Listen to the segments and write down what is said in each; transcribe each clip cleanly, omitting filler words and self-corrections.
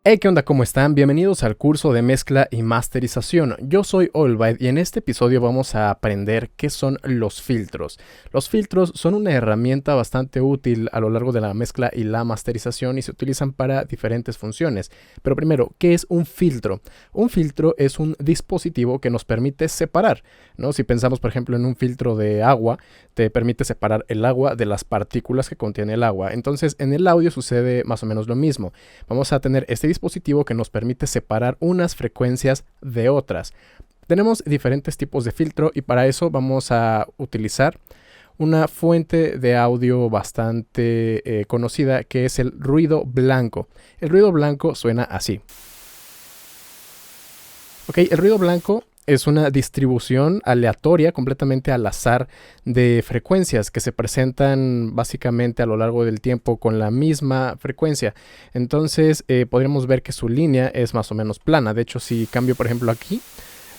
Hey, ¿qué onda? ¿Cómo están? Bienvenidos al curso de mezcla y masterización. Yo soy Olvaid y en este episodio vamos a aprender qué son los filtros. Los filtros son una herramienta bastante útil a lo largo de la mezcla y la masterización y se utilizan para diferentes funciones. Pero primero, ¿qué es un filtro? Un filtro es un dispositivo que nos permite separar, ¿no? Si pensamos, por ejemplo, en un filtro de agua, te permite separar el agua de las partículas que contiene el agua. Entonces, en el audio sucede más o menos lo mismo. Vamos a tener este dispositivo que nos permite separar unas frecuencias de otras. Tenemos diferentes tipos de filtro y para eso vamos a utilizar una fuente de audio bastante conocida que es el ruido blanco. El ruido blanco suena así. Ok, el ruido blanco es una distribución aleatoria, completamente al azar, de frecuencias que se presentan básicamente a lo largo del tiempo con la misma frecuencia. Entonces podríamos ver que su línea es más o menos plana. De hecho, si cambio por ejemplo aquí,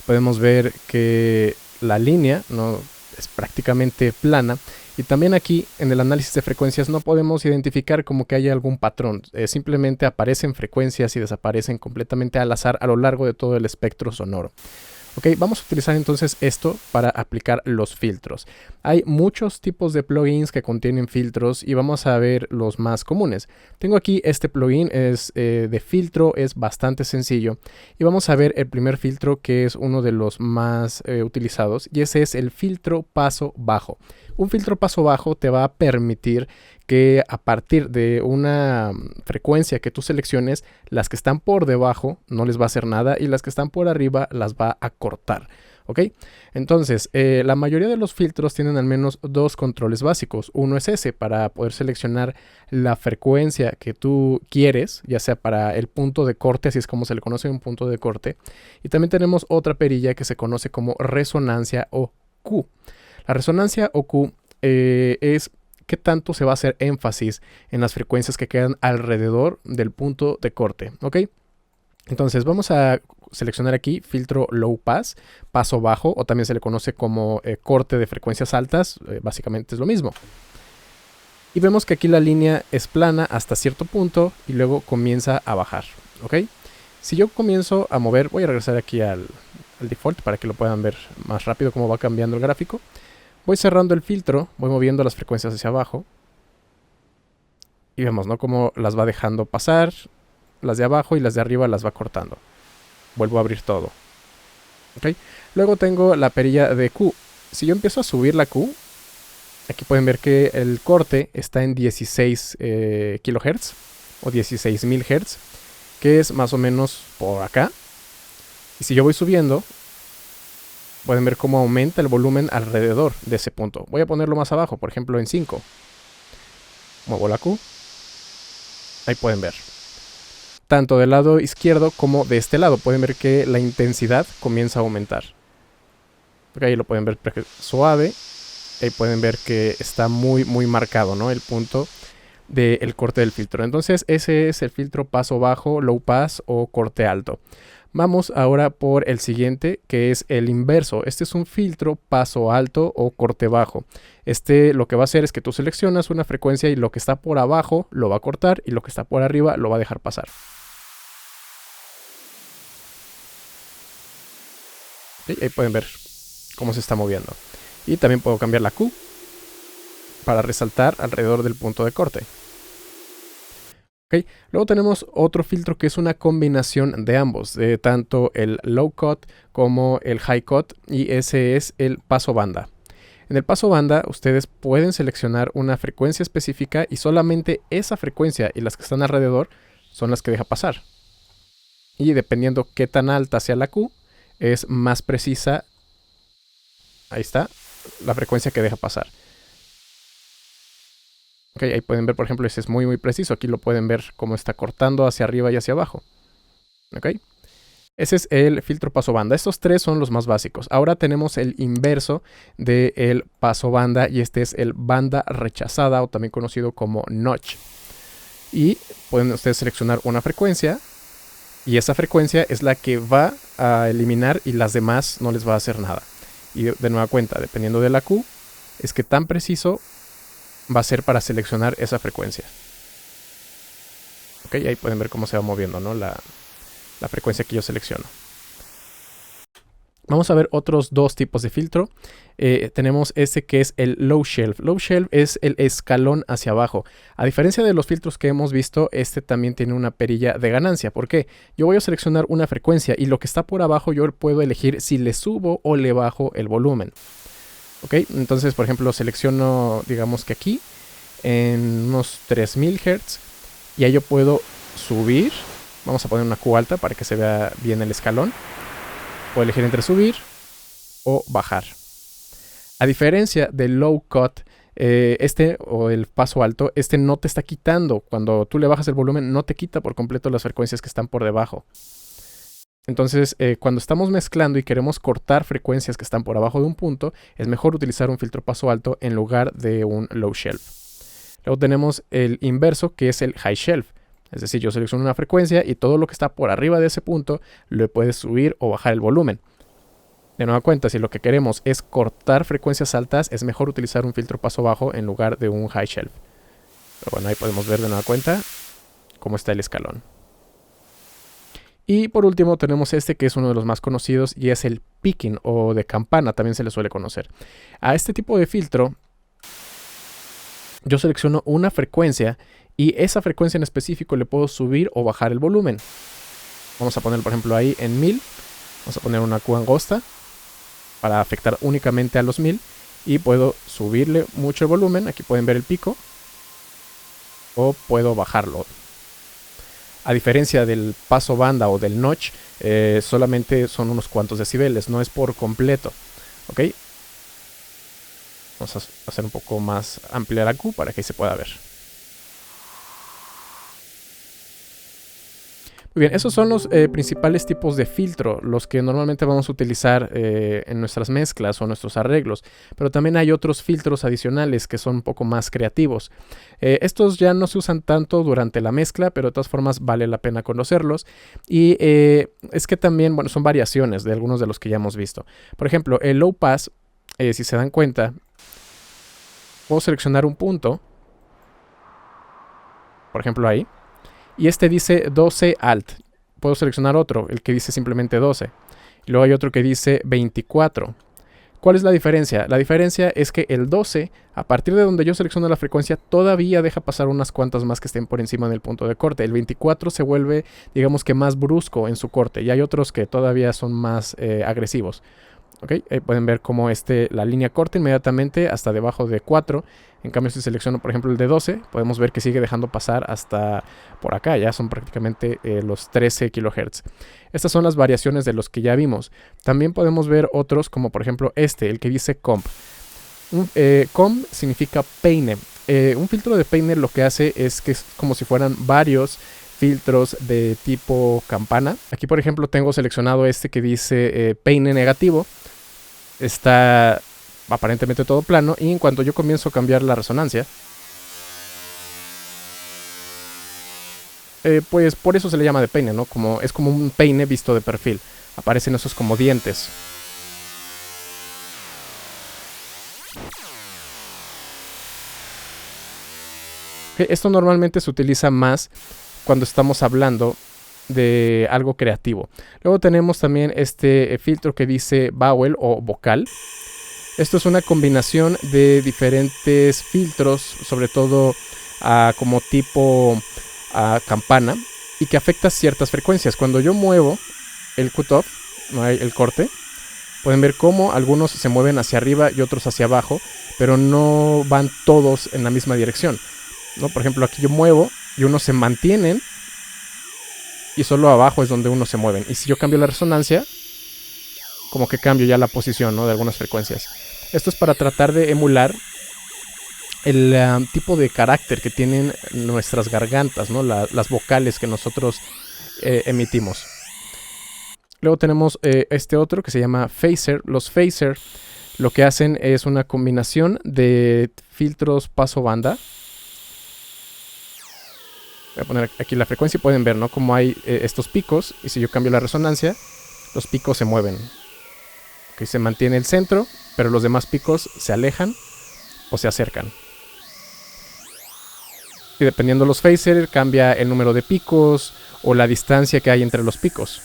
podemos ver que la línea no es prácticamente plana. Y también aquí en el análisis de frecuencias no podemos identificar como que haya algún patrón. Simplemente aparecen frecuencias y desaparecen completamente al azar a lo largo de todo el espectro sonoro. Ok, vamos a utilizar entonces esto para aplicar los filtros. Hay muchos tipos de plugins que contienen filtros y vamos a ver los más comunes. Tengo aquí este plugin, es de filtro, es bastante sencillo. Y vamos a ver el primer filtro que es uno de los más utilizados y ese es el filtro paso bajo. Un filtro paso bajo te va a permitir que a partir de una frecuencia que tú selecciones, las que están por debajo no les va a hacer nada y las que están por arriba las va a cortar. ¿Ok? Entonces, la mayoría de los filtros tienen al menos dos controles básicos. Uno es ese, para poder seleccionar la frecuencia que tú quieres, ya sea para el punto de corte, así es como se le conoce un punto de corte. Y también tenemos otra perilla que se conoce como resonancia o Q. La resonancia o Q es qué tanto se va a hacer énfasis en las frecuencias que quedan alrededor del punto de corte, ¿ok? Entonces vamos a seleccionar aquí filtro low pass, paso bajo, o también se le conoce como corte de frecuencias altas, básicamente es lo mismo. Y vemos que aquí la línea es plana hasta cierto punto y luego comienza a bajar, ¿ok? Si yo comienzo a mover, voy a regresar aquí al default para que lo puedan ver más rápido cómo va cambiando el gráfico. Voy cerrando el filtro, voy moviendo las frecuencias hacia abajo. Y vemos, ¿no? Cómo las va dejando pasar. Las de abajo y las de arriba las va cortando. Vuelvo a abrir todo. ¿Ok? Luego tengo la perilla de Q. Si yo empiezo a subir la Q, aquí pueden ver que el corte está en 16 kHz o 16.000 Hz, que es más o menos por acá. Y si yo voy subiendo, pueden ver cómo aumenta el volumen alrededor de ese punto. Voy a ponerlo más abajo, por ejemplo en 5. Muevo la Q. Ahí pueden ver. Tanto del lado izquierdo como de este lado. Pueden ver que la intensidad comienza a aumentar. Porque ahí lo pueden ver suave. Ahí pueden ver que está muy marcado, ¿no? El punto del corte del filtro. Entonces ese es el filtro paso bajo, low pass o corte alto. Vamos ahora por el siguiente, que es el inverso. Este es un filtro paso alto o corte bajo. Este lo que va a hacer es que tú seleccionas una frecuencia y lo que está por abajo lo va a cortar y lo que está por arriba lo va a dejar pasar. ¿Sí? Ahí pueden ver cómo se está moviendo. Y también puedo cambiar la Q para resaltar alrededor del punto de corte. Okay. Luego tenemos otro filtro que es una combinación de ambos, de tanto el low cut como el high cut, y ese es el paso banda. En el paso banda ustedes pueden seleccionar una frecuencia específica y solamente esa frecuencia y las que están alrededor son las que deja pasar. Y dependiendo qué tan alta sea la Q, es más precisa, ahí está, la frecuencia que deja pasar. Ok, ahí pueden ver, por ejemplo, ese es muy preciso. Aquí lo pueden ver cómo está cortando hacia arriba y hacia abajo. Ok, ese es el filtro paso banda. Estos tres son los más básicos. Ahora tenemos el inverso del paso banda y este es el banda rechazada o también conocido como notch. Y pueden ustedes seleccionar una frecuencia y esa frecuencia es la que va a eliminar y las demás no les va a hacer nada. Y de nueva cuenta, dependiendo de la Q, es que tan preciso va a ser para seleccionar esa frecuencia. ¿Ok? Ahí pueden ver cómo se va moviendo, ¿no? La frecuencia que yo selecciono. Vamos a ver otros dos tipos de filtro. Tenemos este que es el low shelf. Low shelf es el escalón hacia abajo. A diferencia de los filtros que hemos visto, este también tiene una perilla de ganancia. ¿Por qué? Yo voy a seleccionar una frecuencia y lo que está por abajo yo puedo elegir si le subo o le bajo el volumen. ¿Ok? Entonces, por ejemplo, selecciono, digamos que aquí, en unos 3000 Hz. Y ahí yo puedo subir. Vamos a poner una Q alta para que se vea bien el escalón. Puedo elegir entre subir o bajar. A diferencia del low cut, o el paso alto, este no te está quitando. Cuando tú le bajas el volumen, no te quita por completo las frecuencias que están por debajo. Entonces, cuando estamos mezclando y queremos cortar frecuencias que están por abajo de un punto, es mejor utilizar un filtro paso alto en lugar de un low shelf. Luego tenemos el inverso, que es el high shelf. Es decir, yo selecciono una frecuencia y todo lo que está por arriba de ese punto le puedes subir o bajar el volumen. De nueva cuenta, si lo que queremos es cortar frecuencias altas, es mejor utilizar un filtro paso bajo en lugar de un high shelf. Pero bueno, ahí podemos ver de nueva cuenta cómo está el escalón. Y por último tenemos este que es uno de los más conocidos y es el picking o de campana, también se le suele conocer. A este tipo de filtro yo selecciono una frecuencia y esa frecuencia en específico le puedo subir o bajar el volumen. Vamos a poner, por ejemplo, ahí en 1000. Vamos a poner una Q angosta para afectar únicamente a los 1000. Y puedo subirle mucho el volumen. Aquí pueden ver el pico. O puedo bajarlo. A diferencia del paso banda o del notch, solamente son unos cuantos decibeles. No es por completo. ¿Ok? Vamos a hacer un poco más amplia la Q para que se pueda ver. Muy bien, esos son los principales tipos de filtro, los que normalmente vamos a utilizar en nuestras mezclas o nuestros arreglos, pero también hay otros filtros adicionales que son un poco más creativos. Estos ya no se usan tanto durante la mezcla, pero de todas formas vale la pena conocerlos. Y es que también, bueno, son variaciones de algunos de los que ya hemos visto. Por ejemplo, el low pass, si se dan cuenta, puedo seleccionar un punto, por ejemplo ahí. Y este dice 12 alt. Puedo seleccionar otro, el que dice simplemente 12. Y luego hay otro que dice 24. ¿Cuál es la diferencia? La diferencia es que el 12, a partir de donde yo selecciono la frecuencia, todavía deja pasar unas cuantas más que estén por encima del punto de corte. El 24 se vuelve, digamos que más brusco en su corte. Y hay otros que todavía son más agresivos. ¿Okay? Ahí pueden ver cómo la línea corta inmediatamente hasta debajo de 4. En cambio, si selecciono, por ejemplo, el de 12, podemos ver que sigue dejando pasar hasta por acá. Ya son prácticamente los 13 kHz. Estas son las variaciones de los que ya vimos. También podemos ver otros, como por ejemplo el que dice comp. Comp significa peine. Un filtro de peine lo que hace es que es como si fueran varios filtros de tipo campana. Aquí, por ejemplo, tengo seleccionado este que dice peine negativo. Está aparentemente todo plano y en cuanto yo comienzo a cambiar la resonancia, pues por eso se le llama de peine, ¿no? Es como un peine visto de perfil. Aparecen esos como dientes. Esto normalmente se utiliza más cuando estamos hablando de algo creativo. Luego tenemos también este filtro que dice vowel o vocal. Esto es una combinación de diferentes filtros, sobre todo como tipo campana, y que afecta ciertas frecuencias. Cuando yo muevo el cutoff, el corte, pueden ver cómo algunos se mueven hacia arriba y otros hacia abajo, pero no van todos en la misma dirección, ¿no? Por ejemplo, aquí yo muevo y unos se mantienen y solo abajo es donde unos se mueven. Y si yo cambio la resonancia, como que cambio ya la posición, ¿no?, de algunas frecuencias. Esto es para tratar de emular el tipo de carácter que tienen nuestras gargantas, ¿no?, las vocales que nosotros emitimos. Luego tenemos este otro que se llama phaser. Los phaser lo que hacen es una combinación de filtros paso banda. Voy a poner aquí la frecuencia y pueden ver, ¿no?, cómo hay estos picos. Y si yo cambio la resonancia, los picos se mueven. Okay, se mantiene el centro, pero los demás picos se alejan o se acercan. Y dependiendo de los phaser, cambia el número de picos o la distancia que hay entre los picos.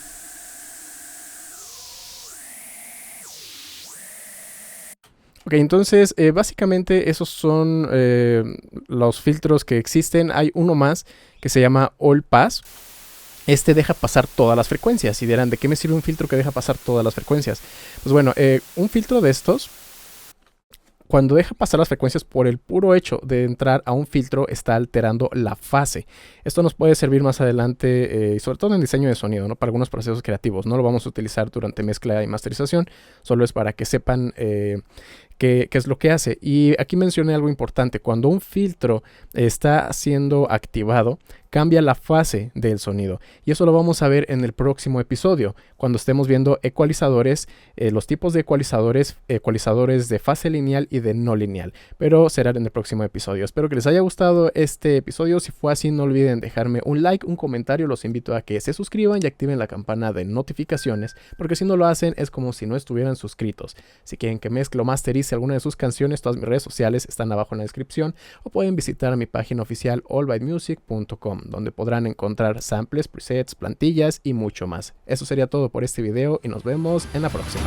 Ok, entonces básicamente esos son los filtros que existen. Hay uno más que se llama All Pass. Este deja pasar todas las frecuencias. Y dirán, ¿de qué me sirve un filtro que deja pasar todas las frecuencias? Pues bueno, un filtro de estos, cuando deja pasar las frecuencias por el puro hecho de entrar a un filtro, está alterando la fase. Esto nos puede servir más adelante, y sobre todo en diseño de sonido, ¿no? Para algunos procesos creativos. No lo vamos a utilizar durante mezcla y masterización, solo es para que sepan qué es lo que hace. Y aquí mencioné algo importante. Cuando un filtro está siendo activado, cambia la fase del sonido. Y eso lo vamos a ver en el próximo episodio, cuando estemos viendo ecualizadores, los tipos de ecualizadores, ecualizadores de fase lineal y de no lineal. Pero será en el próximo episodio. Espero que les haya gustado este episodio. Si fue así, no olviden dejarme un like, un comentario. Los invito a que se suscriban y activen la campana de notificaciones, porque si no lo hacen es como si no estuvieran suscritos. Si quieren que mezcle o masterice alguna de sus canciones, todas mis redes sociales están abajo en la descripción, o pueden visitar mi página oficial allbymusic.com, donde podrán encontrar samples, presets, plantillas y mucho más. Eso sería todo por este video y nos vemos en la próxima.